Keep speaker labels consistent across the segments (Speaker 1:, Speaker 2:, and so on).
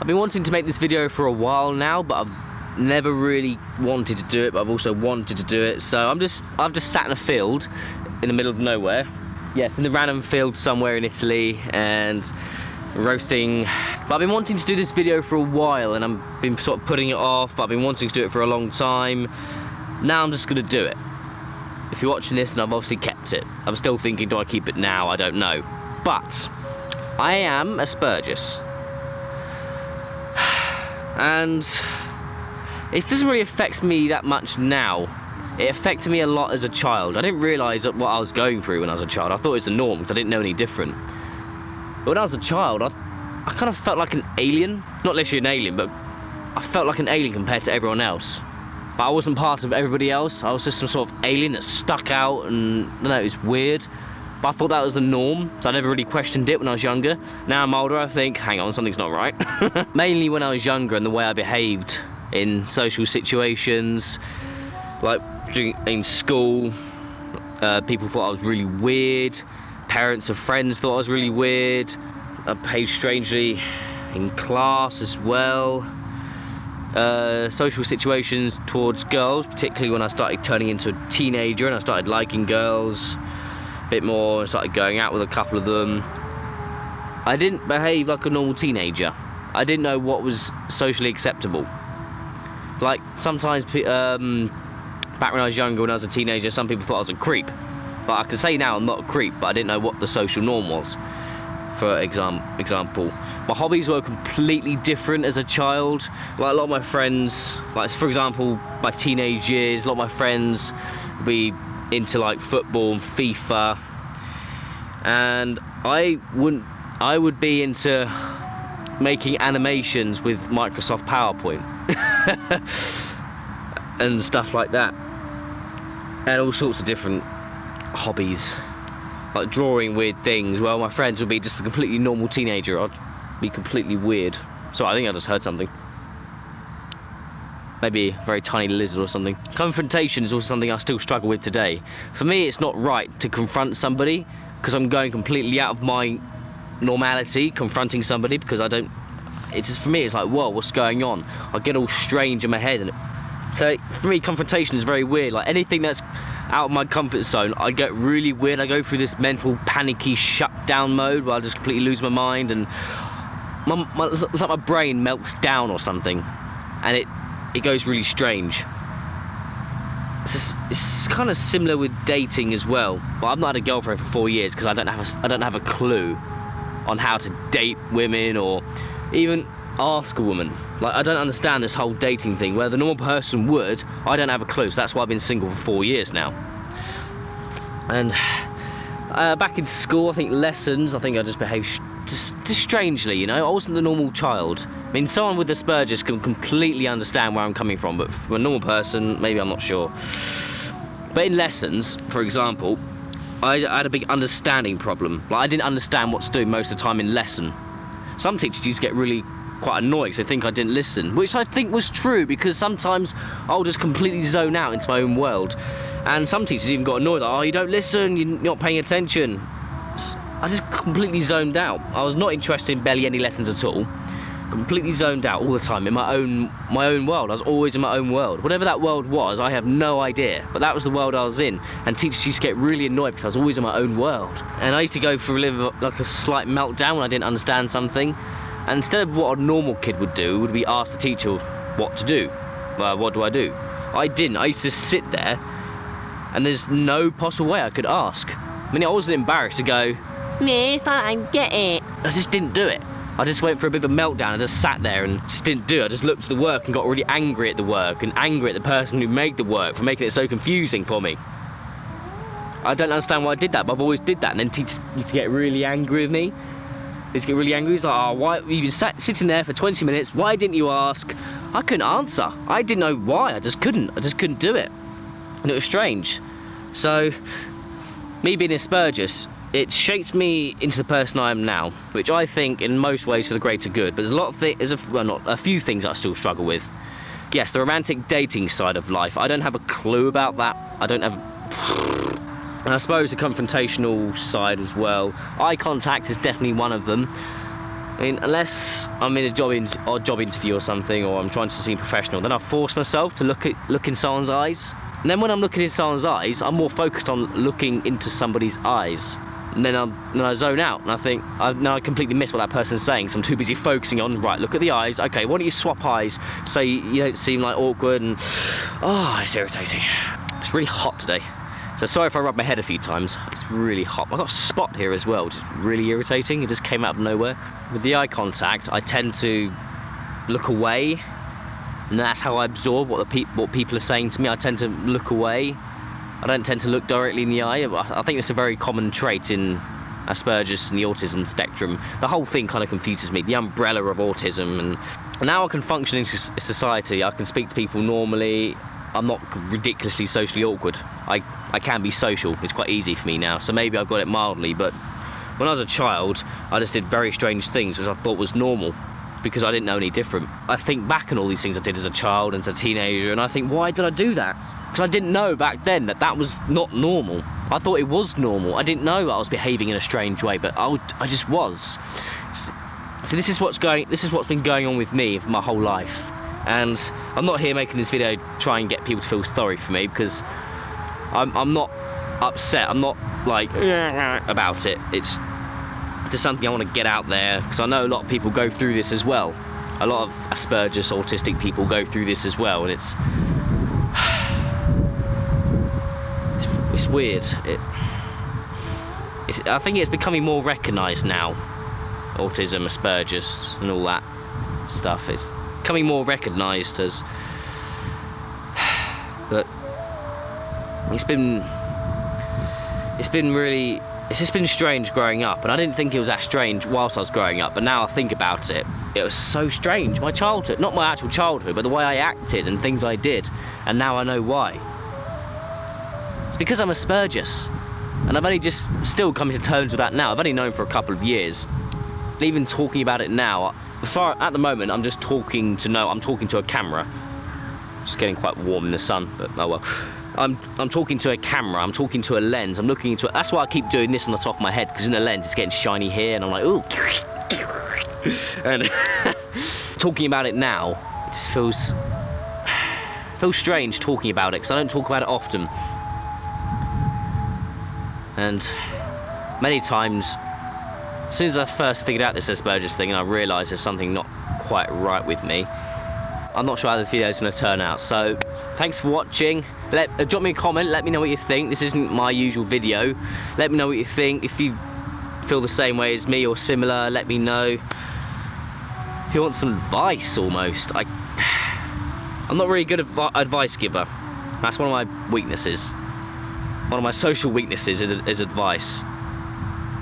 Speaker 1: I've been wanting to make this video for a while now, but I've never really wanted to do it, but I've also wanted to do it. So I've just sat in a field in the middle of nowhere. Yes, in the random field somewhere in Italy, and roasting. But I've been wanting to do this video for a while, and I've been sort of putting it off, but I've been wanting to do it for a long time. Now I'm just gonna do it. If you're watching this, and I've obviously kept it. I'm still thinking, do I keep it now? I don't know. But I am Aspergers. And it doesn't really affect me that much now. It affected me a lot as a child. I didn't realise what I was going through when I was a child. I thought it was the norm because I didn't know any different. But when I was a child, I kind of felt like an alien. Not literally an alien, but I felt like an alien compared to everyone else. But I wasn't part of everybody else. I was just some sort of alien that stuck out, and I don't know, it was weird. But I thought that was the norm, so I never really questioned it when I was younger. Now I'm older, I think, hang on, something's not right. Mainly when I was younger and the way I behaved in social situations, like in school, people thought I was really weird. Parents of friends thought I was really weird. I behaved strangely in class as well. Social situations towards girls, particularly when I started turning into a teenager and I started liking girls a bit more, started going out with a couple of them. I didn't behave like a normal teenager. I didn't know what was socially acceptable. Like sometimes, back when I was younger, when I was a teenager, some people thought I was a creep. But I can say now I'm not a creep, but I didn't know what the social norm was. For example, my hobbies were completely different as a child. Like a lot of my friends, like for example, my teenage years, a lot of my friends would be into like football and FIFA, and I would be into making animations with Microsoft PowerPoint and stuff like that, and all sorts of different hobbies, like drawing weird things. Well, my friends would be just a completely normal teenager. I'd be completely weird. So I think I just heard something. Maybe a very tiny lizard or something. Confrontation is also something I still struggle with today. For me, it's not right to confront somebody because I'm going completely out of my normality, confronting somebody, because I don't, it's just, for me, it's like, whoa, what's going on? I get all strange in my head. And so for me, confrontation is very weird. Like anything that's out of my comfort zone, I get really weird. I go through this mental panicky shutdown mode where I just completely lose my mind, and it's like my brain melts down or something, and it goes really strange. It's kind of similar with dating as well. But I've not had a girlfriend for 4 years because I don't have a clue on how to date women or even ask a woman. Like, I don't understand this whole dating thing where the normal person would. I don't have a clue, so that's why I've been single for 4 years now. And back in school, I think lessons, I think I just behaved just strangely, you know. I wasn't the normal child. I mean, someone with Aspergers can completely understand where I'm coming from, but for a normal person, maybe I'm not sure. But in lessons, for example, I had a big understanding problem. Like, I didn't understand what to do most of the time in lesson. Some teachers used to get really quite annoyed because they think I didn't listen, which I think was true, because sometimes I'll just completely zone out into my own world. And some teachers even got annoyed, like, oh, you don't listen, you're not paying attention. I just completely zoned out. I was not interested in barely any lessons at all. Completely zoned out all the time in my own world. I was always in my own world. Whatever that world was, I have no idea. But that was the world I was in. And teachers used to get really annoyed because I was always in my own world. And I used to go through like a slight meltdown when I didn't understand something. And instead of what a normal kid would do, would be ask the teacher what to do. Well, what do I do? I didn't. I used to sit there, and there's no possible way I could ask. I mean, I wasn't embarrassed to go, Miss, I don't get it. I just didn't do it. I just went for a bit of a meltdown. I just sat there and just didn't do it. I just looked at the work and got really angry at the work and angry at the person who made the work for making it so confusing for me. I don't understand why I did that, but I've always did that. And then teachers used to get really angry with me. They used to get really angry. He's like, oh, why? You been sitting there for 20 minutes. Why didn't you ask? I couldn't answer. I didn't know why. I just couldn't do it. And it was strange. So, me being Aspergers, it shaped me into the person I am now, which I think in most ways for the greater good. But there's a lot of things, well, not a few things I still struggle with. Yes, the romantic dating side of life. I don't have a clue about that. I don't have, and I suppose the confrontational side as well. Eye contact is definitely one of them. I mean, unless I'm in a odd job interview or something, or I'm trying to seem professional, then I force myself to look in someone's eyes. And then when I'm looking in someone's eyes, I'm more focused on looking into somebody's eyes. And then I zone out, and I think, now I completely miss what that person's saying, so I'm too busy focusing on, right, look at the eyes, okay, why don't you swap eyes so you don't seem like awkward, and, oh, it's irritating. It's really hot today. So sorry if I rub my head a few times, it's really hot. I've got a spot here as well, which is really irritating. It just came out of nowhere. With the eye contact, I tend to look away, and that's how I absorb what people are saying to me. I tend to look away. I don't tend to look directly in the eye. I think it's a very common trait in Aspergers and the autism spectrum. The whole thing kind of confuses me, the umbrella of autism, and now I can function in society. I can speak to people normally. I'm not ridiculously socially awkward. I can be social. It's quite easy for me now, so maybe I've got it mildly, but when I was a child, I just did very strange things which I thought was normal because I didn't know any different. I think back on all these things I did as a child and as a teenager, and I think, why did I do that? Because I didn't know back then that was not normal. I thought it was normal. I didn't know I was behaving in a strange way, but I just was. So this is what's been going on with me for my whole life. And I'm not here making this video to try and get people to feel sorry for me, because I'm not upset. I'm not like about it. It's just something I want to get out there, because I know a lot of people go through this as well. A lot of Aspergers, autistic people go through this as well, and it's weird. I think it's becoming more recognised now. Autism, Aspergers, and all that stuff. It's becoming more recognised as. But it's just been strange growing up, and I didn't think it was that strange whilst I was growing up. But now I think about it, it was so strange. My childhood, not my actual childhood, but the way I acted and things I did, and now I know why. It's because I'm Aspergers, and I've only just still coming to terms with that now. I've only known for a couple of years. Even talking about it now, at the moment, I'm just talking to a camera. It's getting quite warm in the sun, but oh well. I'm talking to a camera, I'm talking to a lens, I'm looking into it. That's why I keep doing this on the top of my head, because in the lens it's getting shiny here, and I'm like, ooh. And talking about it now, it just feels strange talking about it, because I don't talk about it often. And many times, as soon as I first figured out this Asperger's thing and I realised there's something not quite right with me, I'm not sure how this video is going to turn out. So thanks for watching. Drop me a comment, let me know what you think. This isn't my usual video. Let me know what you think. If you feel the same way as me or similar, let me know. If you want some advice, almost. I'm not really good advice giver. That's one of my weaknesses. One of my social weaknesses is advice.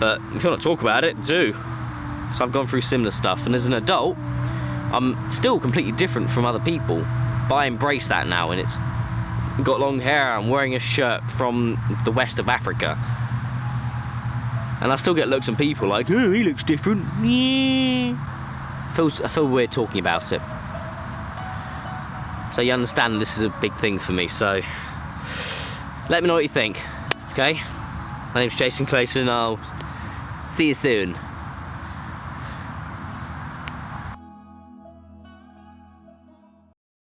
Speaker 1: But if you want to talk about it, do. So I've gone through similar stuff, and as an adult, I'm still completely different from other people, but I embrace that now, and I've got long hair, I'm wearing a shirt from the west of Africa, and I still get looks from people like, oh, he looks different. Yeah. I feel weird talking about it. So you understand this is a big thing for me, so let me know what you think, okay? My name's Jason Clayton, I'll see you soon.